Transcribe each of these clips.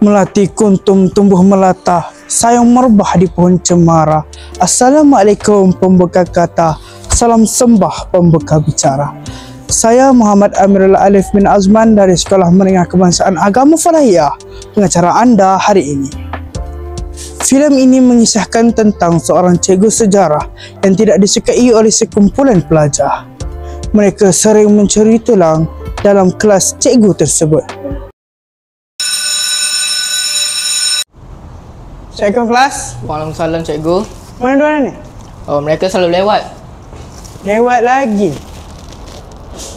Melati kuntum tumbuh melata, sayang merbah di pohon cemara. Assalamualaikum pembeka kata, salam sembah pembeka bicara. Saya Muhammad Amirul Alif bin Azman dari Sekolah Menengah Kebangsaan Agama Falahiyah, pengacara anda hari ini. Filem ini mengisahkan tentang seorang cikgu sejarah yang tidak disukai oleh sekumpulan pelajar. Mereka sering mencuri tulang dalam kelas cikgu tersebut. Assalamualaikum kelas. Waalaikumsalam cikgu. Mana dua ni? Oh, mereka selalu lewat. Lewat lagi.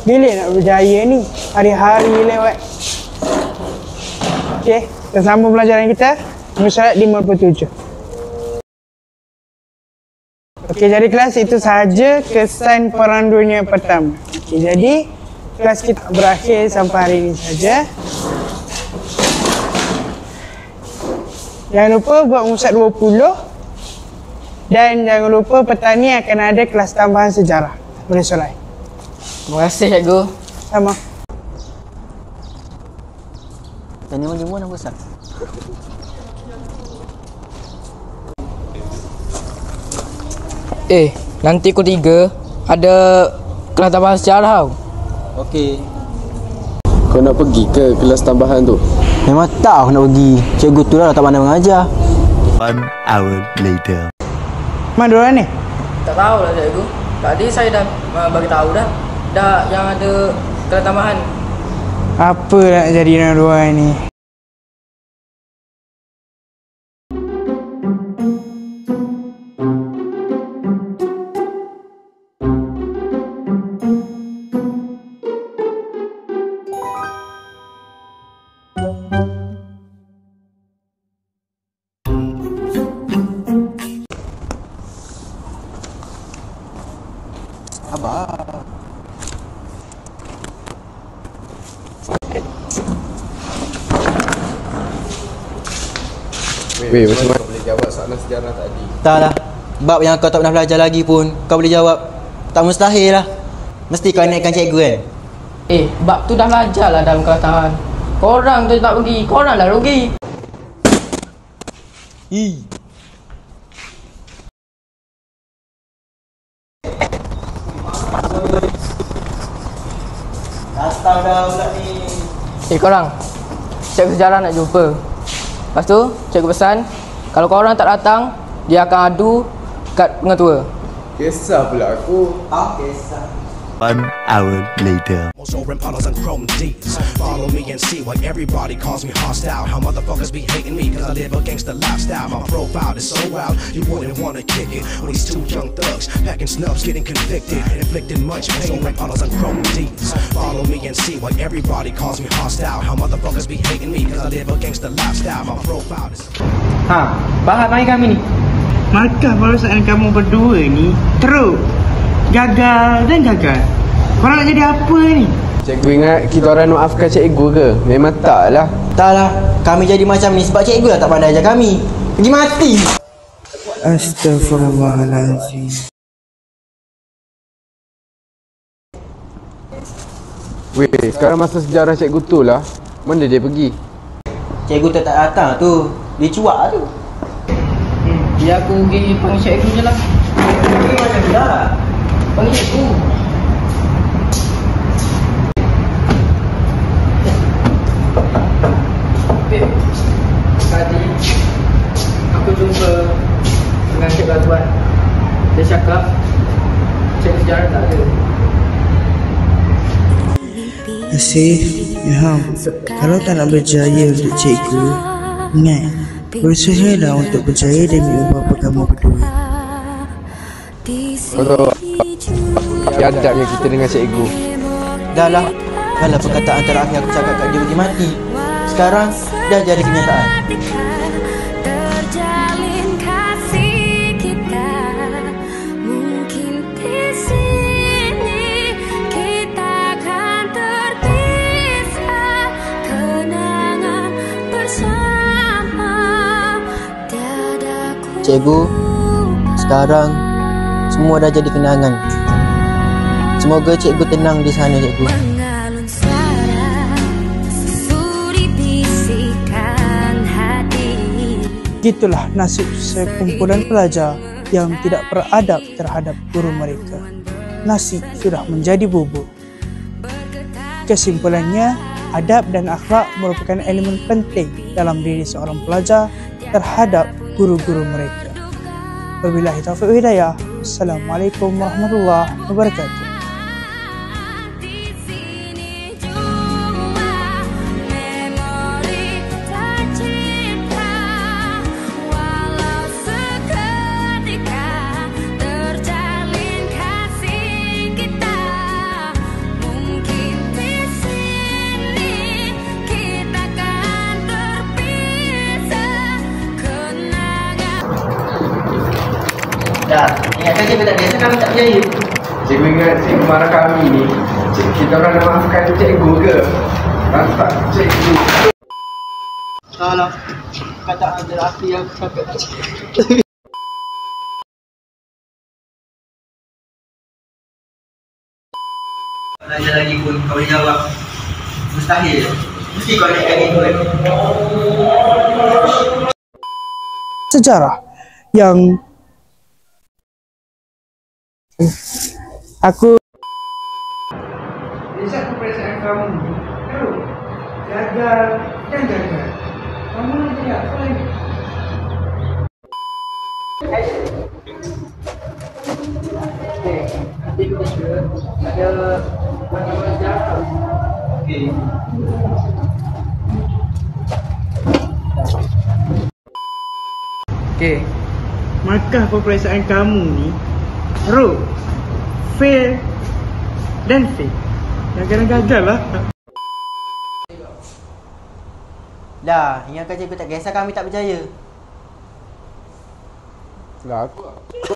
Bila nak berjaya ni? Hari-hari lewat. Okey, kita sambung pelajaran kita. Muka surat 57. Okey, jadi kelas itu sahaja kesan Perang Dunia Pertama. Okey, jadi kelas kita berakhir sampai hari ini saja. Jangan lupa buat musat 20. Dan jangan lupa petang ni akan ada kelas tambahan sejarah. Boleh solat. Terima kasih cikgu. Sama. Dan ni mana nak besar? Nanti pukul 3 ada kelas tambahan sejarah tau. Okey. Kau nak pergi ke kelas tambahan tu? Memang tak aku nak pergi. Cikgu tu lah tak pandai mengajar. 1 hour later. Mana diorang ni? Tak tahu lah cikgu. Tadi saya dah bagi tahu dah. Dah yang ada kelas tambahan. Apa nak jadi dengan diorang ni? Weh, macam mana kau boleh jawab soalan sejarah tadi? Tak lah. Bab yang kau tak pernah belajar lagi pun kau boleh jawab. Tak mustahil lah. Mesti kau naikkan cikgu kan? Bab tu dah belajar lah dalam kelas tambahan. Korang tu tak pergi, korang lah rugi. Datang dah pula ni. Korang, cikgu sejarah nak jumpa. Lepas tu, cikgu pesan, kalau korang tak datang, dia akan adu kat pengetua. Kisah pula aku. Kisah. 1 hour later. Soaring puddles and chrome D's. Follow me and see why everybody calls me hostile. How motherfuckers be hating me cause I live a gangster lifestyle. My profile is so wild, you wouldn't wanna kick it. With these two young thugs, packing snubs, getting convicted, inflicting much pain. Soaring puddles and chrome D's. Follow me and see why everybody calls me hostile. How motherfuckers be hating me cause I live a gangster lifestyle. My profile is... Faham mai kami ni? Markah perasaan kamu berdua ni teruk. Gagal dan gagal. Korang nak jadi apa ni? Cikgu ingat kita orang nak maafkan cikgu ke? Memang tak lah. Tak lah. Kami jadi macam ni sebab cikgu lah tak pandai ajar kami. Pergi mati. Astaghfirullahaladzim. Weh, sekarang masa sejarah cikgu tu lah. Mana dia pergi? Cikgu tu tak datang tu. Dia cuak tu. Dia aku pergi panggil cikgu je lah. Pergi macam tu lah. Panggil cikgu. Tadi aku jumpa dengan Cikgu Azwan. Dia cakap cikgu sejarah tak ada. Asif, Ilham, kalau tak nak berjaya untuk cikgu, ingat, berusahalah untuk berjaya demi bapa kamu berdua. Kau tahu adabnya kita dengan cikgu. Dah lah. Kalau perkataan terakhir aku cakap kat dia pergi mati. Sekarang dah jadi kenyataan. Terjalin kasih kita, mungkin di sini kita akan terpisah, kenangan bersama tiada ku. Cikgu, sekarang semua dah jadi kenangan. Semoga cikgu tenang di sana, cikgu. Mengalun suara sesudi bisikan Begitulah nasib sekumpulan pelajar yang tidak beradab terhadap guru mereka. Nasi sudah menjadi bubur. Kesimpulannya, adab dan akhlak merupakan elemen penting dalam diri seorang pelajar terhadap guru-guru mereka. Wabillahi taufiq wal hidayah. Assalamualaikum warahmatullahi wabarakatuh. Dah, ingatkan cikgu tak biasa kami tak percaya. Cikgu ingat cikgu marah kami ni. Kita orang nak maafkan cikgu ke? Nampak cikgu. Salah. Kata ada api yang cakap. Tanya lagi pun kau boleh jawab. Mustahil. Mesti kau nak lagi pun. Sejarah yang aku Lihat perasaan kamu. Tahu? Gagal dan gagal. Kamu nak jadi apa lagi? Nanti kita ada macam-macam jahat. Okey. Markah peperiksaan kamu ni row, fail dan fail. Kadang-kadang gagal lah. Dah, ingatkan cikgu tak kisah kami tak percaya. Lah aku